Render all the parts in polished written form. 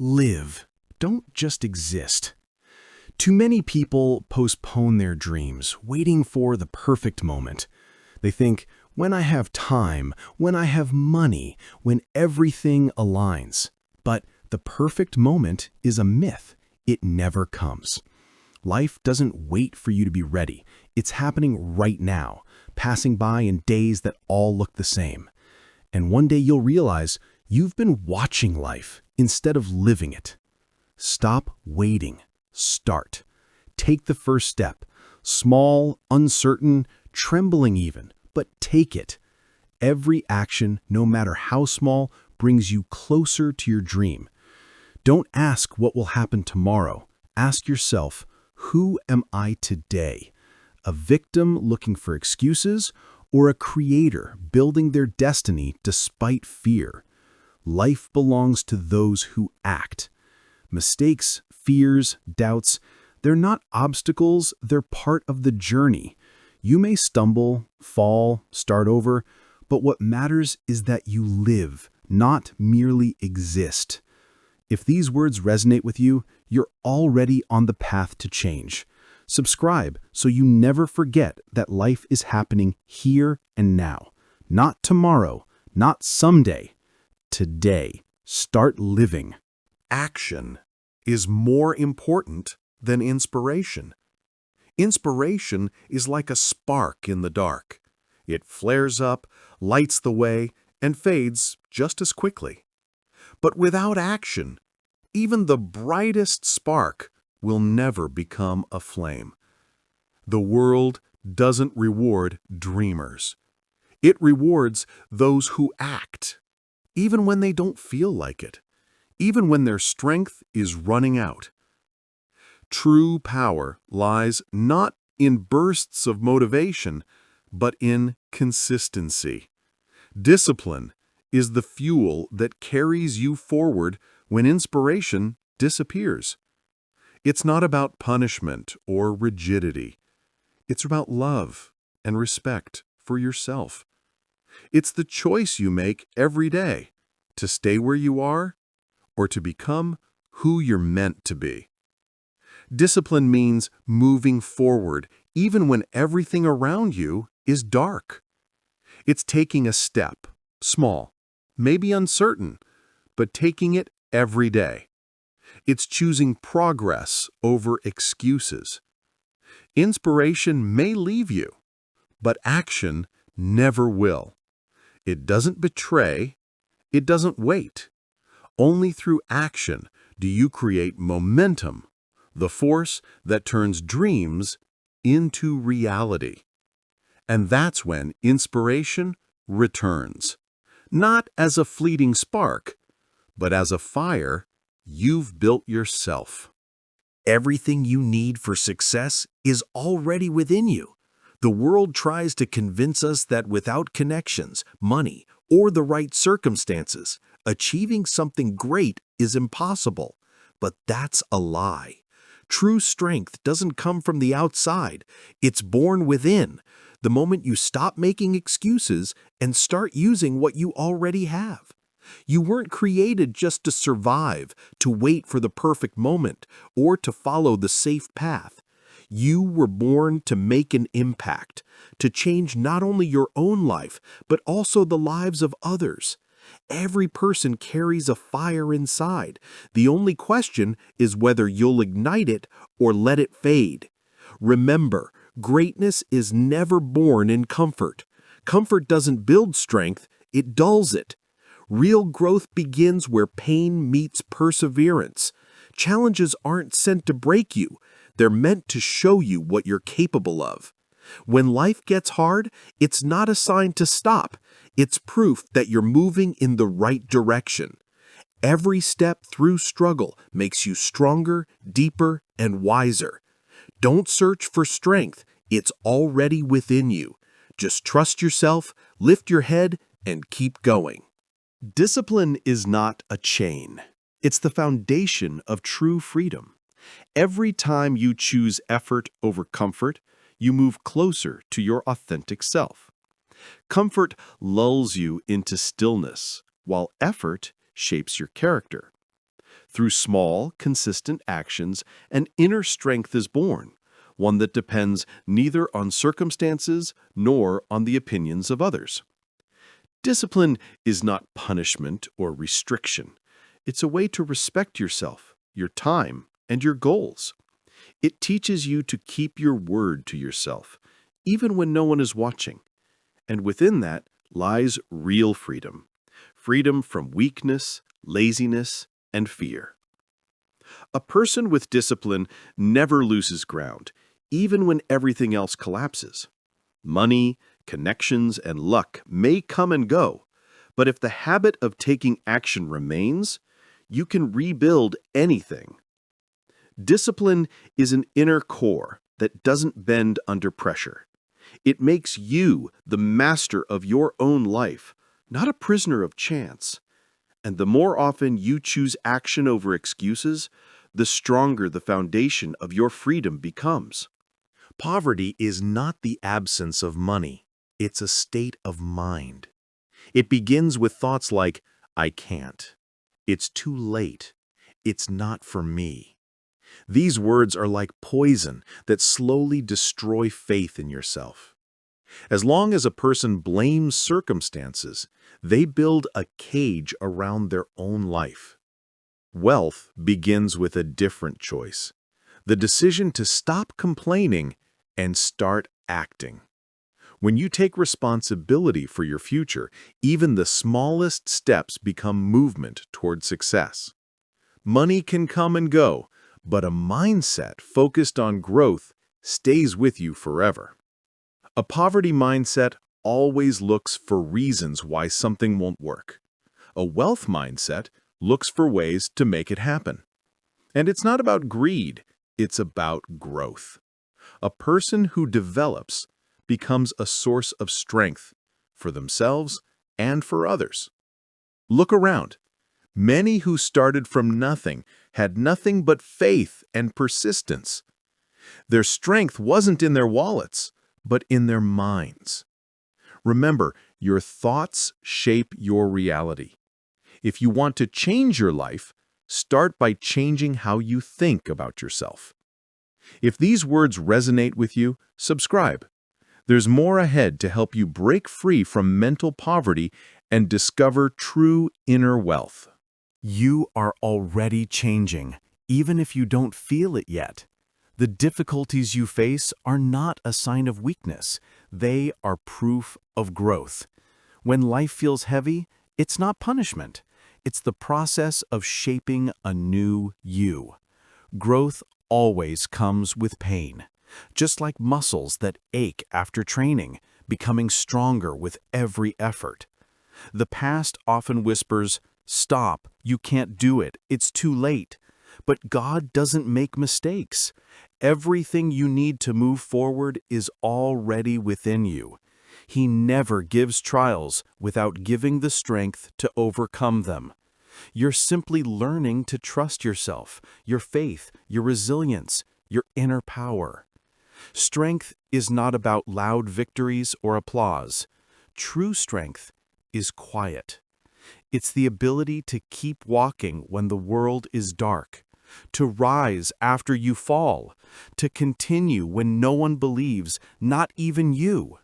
Live. Don't just exist. Too many people postpone their dreams, waiting for the perfect moment. They think, when I have time, when I have money, when everything aligns. But the perfect moment is a myth. It never comes. Life doesn't wait for you to be ready. It's happening right now, passing by in days that all look the same. And one day you'll realize you've been watching life instead of living it. Stop waiting. Start. Take the first step. Small, uncertain, trembling even, but take it. Every action, no matter how small, brings you closer to your dream. Don't ask what will happen tomorrow. Ask yourself, who am I today? A victim looking for excuses, or a creator building their destiny despite fear? Life belongs to those who act. Mistakes, fears, doubts, they're not obstacles, they're part of the journey. You may stumble, fall, start over, but what matters is that you live, not merely exist. If these words resonate with you, you're already on the path to change. Subscribe so you never forget that life is happening here and now. Not tomorrow, not someday. Today. Start living. Action is more important than inspiration. Inspiration is like a spark in the dark. It flares up, lights the way, and fades just as quickly. But without action, even the brightest spark will never become a flame. The world doesn't reward dreamers. It rewards those who act, even when they don't feel like it, even when their strength is running out. True power lies not in bursts of motivation, but in consistency. Discipline is the fuel that carries you forward when inspiration disappears. It's not about punishment or rigidity. It's about love and respect for yourself. It's the choice you make every day to stay where you are or to become who you're meant to be. Discipline means moving forward even when everything around you is dark. It's taking a step, small, maybe uncertain, but taking it every day. It's choosing progress over excuses. Inspiration may leave you, but action never will. It doesn't betray, it doesn't wait. Only through action do you create momentum, the force that turns dreams into reality. And that's when inspiration returns, not as a fleeting spark, but as a fire you've built yourself. Everything you need for success is already within you. The world tries to convince us that without connections, money, or the right circumstances, achieving something great is impossible. But that's a lie. True strength doesn't come from the outside. It's born within, the moment you stop making excuses and start using what you already have. You weren't created just to survive, to wait for the perfect moment, or to follow the safe path. You were born to make an impact, to change not only your own life, but also the lives of others. Every person carries a fire inside. The only question is whether you'll ignite it or let it fade. Remember, greatness is never born in comfort. Comfort doesn't build strength, it dulls it. Real growth begins where pain meets perseverance. Challenges aren't sent to break you. They're meant to show you what you're capable of. When life gets hard, it's not a sign to stop. It's proof that you're moving in the right direction. Every step through struggle makes you stronger, deeper, and wiser. Don't search for strength. It's already within you. Just trust yourself, lift your head, and keep going. Discipline is not a chain. It's the foundation of true freedom. Every time you choose effort over comfort, you move closer to your authentic self. Comfort lulls you into stillness, while effort shapes your character. Through small, consistent actions, an inner strength is born, one that depends neither on circumstances nor on the opinions of others. Discipline is not punishment or restriction. It's a way to respect yourself, your time, and your goals. It teaches you to keep your word to yourself, even when no one is watching. And within that lies real freedom. Freedom from weakness, laziness, and fear. A person with discipline never loses ground, even when everything else collapses. Money, connections, and luck may come and go, but if the habit of taking action remains, you can rebuild anything. Discipline is an inner core that doesn't bend under pressure. It makes you the master of your own life, not a prisoner of chance. And the more often you choose action over excuses, the stronger the foundation of your freedom becomes. Poverty is not the absence of money. It's a state of mind. It begins with thoughts like, I can't. It's too late. It's not for me. These words are like poison that slowly destroy faith in yourself. As long as a person blames circumstances, they build a cage around their own life. Wealth begins with a different choice, the decision to stop complaining and start acting. When you take responsibility for your future, even the smallest steps become movement toward success. Money can come and go, but a mindset focused on growth stays with you forever. A poverty mindset always looks for reasons why something won't work. A wealth mindset looks for ways to make it happen. And it's not about greed, it's about growth. A person who develops becomes a source of strength for themselves and for others. Look around. Many who started from nothing had nothing but faith and persistence. Their strength wasn't in their wallets, but in their minds. Remember, your thoughts shape your reality. If you want to change your life, start by changing how you think about yourself. If these words resonate with you, subscribe. There's more ahead to help you break free from mental poverty and discover true inner wealth. You are already changing, even if you don't feel it yet. The difficulties you face are not a sign of weakness. They are proof of growth. When life feels heavy, it's not punishment. It's the process of shaping a new you. Growth always comes with pain, just like muscles that ache after training, becoming stronger with every effort. The past often whispers, "Stop, you can't do it, it's too late." But God doesn't make mistakes. Everything you need to move forward is already within you. He never gives trials without giving the strength to overcome them. You're simply learning to trust yourself, your faith, your resilience, your inner power. Strength is not about loud victories or applause. True strength is quiet. It's the ability to keep walking when the world is dark, to rise after you fall, to continue when no one believes, not even you.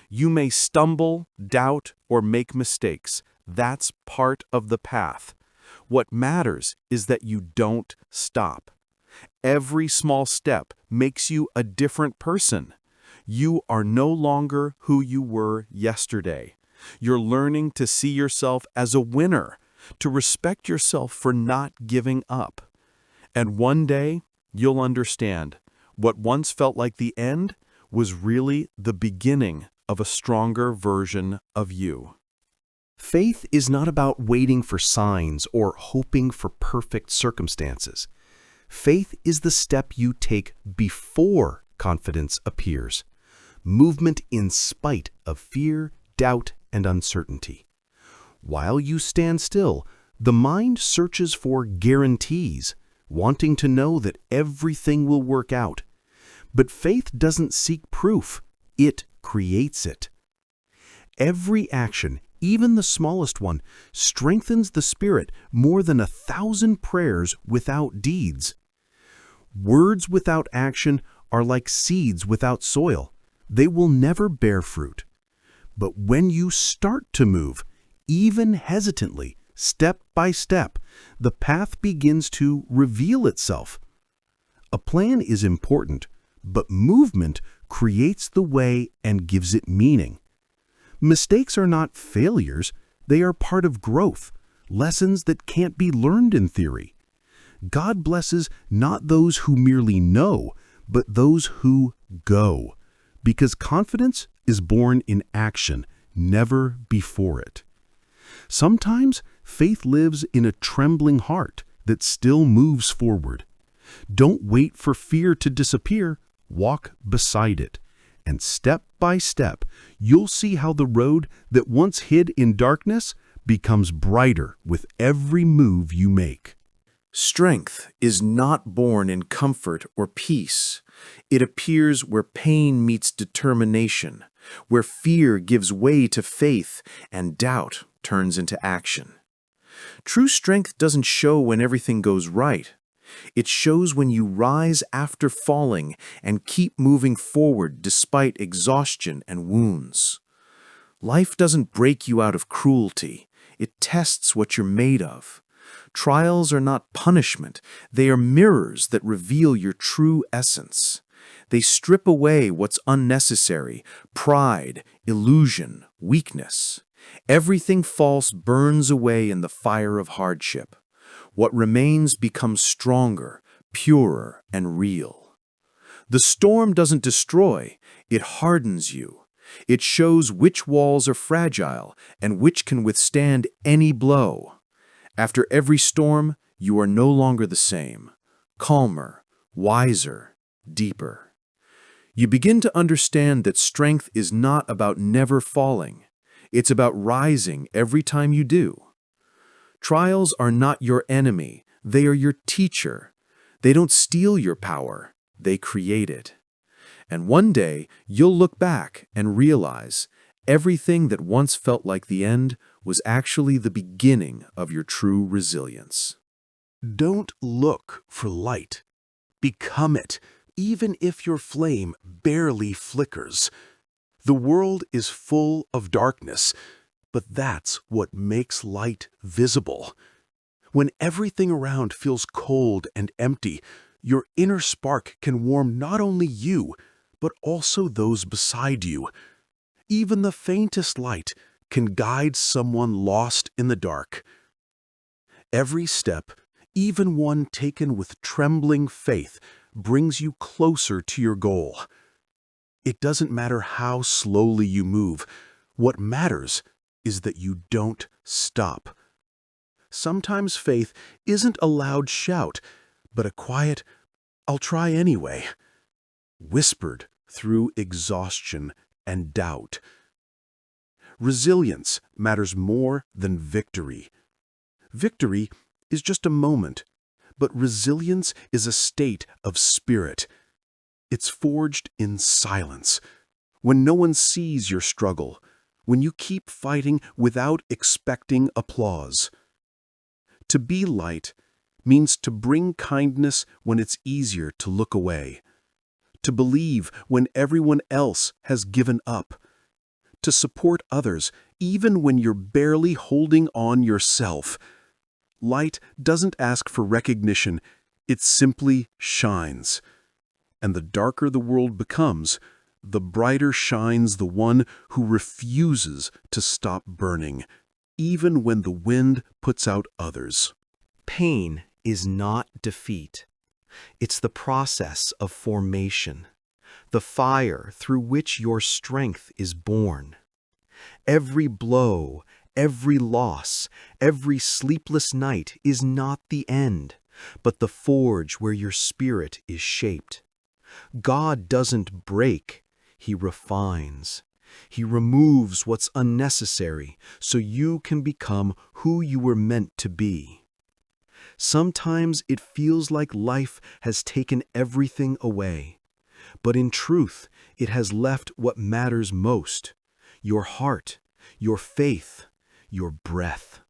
You may stumble, doubt, or make mistakes. That's part of the path. What matters is that you don't stop. Every small step makes you a different person. You are no longer who you were yesterday. You're learning to see yourself as a winner, to respect yourself for not giving up. And one day, you'll understand what once felt like the end was really the beginning of a stronger version of you. Faith is not about waiting for signs or hoping for perfect circumstances. Faith is the step you take before confidence appears. Movement in spite of fear, doubt, and uncertainty. While you stand still, the mind searches for guarantees, wanting to know that everything will work out. But faith doesn't seek proof, it creates it. Every action, even the smallest one, strengthens the spirit more than 1,000 prayers without deeds. Words without action are like seeds without soil. They will never bear fruit. But when you start to move, even hesitantly, step by step, the path begins to reveal itself. A plan is important, but movement creates the way and gives it meaning. Mistakes are not failures, they are part of growth, lessons that can't be learned in theory. God blesses not those who merely know, but those who go, because confidence is born in action, never before it. Sometimes faith lives in a trembling heart that still moves forward. Don't wait for fear to disappear, walk beside it. And step by step, you'll see how the road that once hid in darkness becomes brighter with every move you make. Strength is not born in comfort or peace. It appears where pain meets determination, where fear gives way to faith and doubt turns into action. True strength doesn't show when everything goes right. It shows when you rise after falling and keep moving forward despite exhaustion and wounds. Life doesn't break you out of cruelty. It tests what you're made of. Trials are not punishment. They are mirrors that reveal your true essence. They strip away what's unnecessary: pride, illusion, weakness. Everything false burns away in the fire of hardship. What remains becomes stronger, purer, and real. The storm doesn't destroy, it hardens you. It shows which walls are fragile and which can withstand any blow. After every storm, you are no longer the same, calmer, wiser, deeper. You begin to understand that strength is not about never falling. It's about rising every time you do. Trials are not your enemy, they are your teacher. They don't steal your power, they create it. And one day, you'll look back and realize everything that once felt like the end was actually the beginning of your true resilience. Don't look for light. Become it, even if your flame barely flickers. The world is full of darkness, but that's what makes light visible. When everything around feels cold and empty, your inner spark can warm not only you, but also those beside you. Even the faintest light can guide someone lost in the dark. Every step, even one taken with trembling faith, brings you closer to your goal. It doesn't matter how slowly you move. What matters is that you don't stop. Sometimes faith isn't a loud shout, but a quiet, "I'll try anyway," whispered through exhaustion and doubt. Resilience matters more than victory. Victory is just a moment, but resilience is a state of spirit. It's forged in silence, when no one sees your struggle, when you keep fighting without expecting applause. To be light means to bring kindness when it's easier to look away, to believe when everyone else has given up, to support others even when you're barely holding on yourself. Light doesn't ask for recognition, it simply shines. And the darker the world becomes, the brighter shines the one who refuses to stop burning, even when the wind puts out others. Pain is not defeat. It's the process of formation, the fire through which your strength is born. Every blow, every loss, every sleepless night is not the end, but the forge where your spirit is shaped. God doesn't break, He refines. He removes what's unnecessary so you can become who you were meant to be. Sometimes it feels like life has taken everything away, but in truth, it has left what matters most: your heart, your faith, your breath.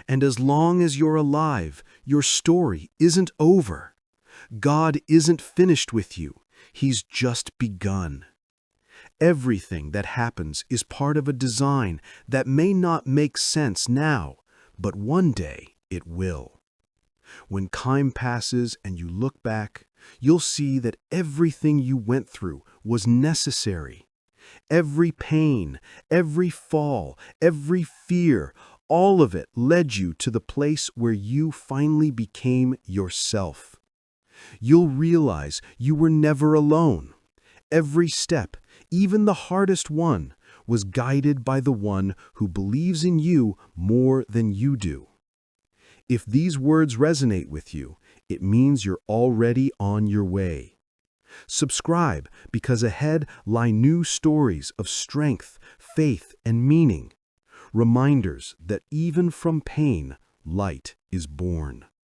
And as long as you're alive, your story isn't over. God isn't finished with you. He's just begun. Everything that happens is part of a design that may not make sense now, but one day it will. When time passes and you look back, you'll see that everything you went through was necessary. Every pain, every fall, every fear, all of it led you to the place where you finally became yourself. You'll realize you were never alone. Every step, even the hardest one, was guided by the one who believes in you more than you do. If these words resonate with you, it means you're already on your way. Subscribe, because ahead lie new stories of strength, faith, and meaning. Reminders that even from pain, light is born.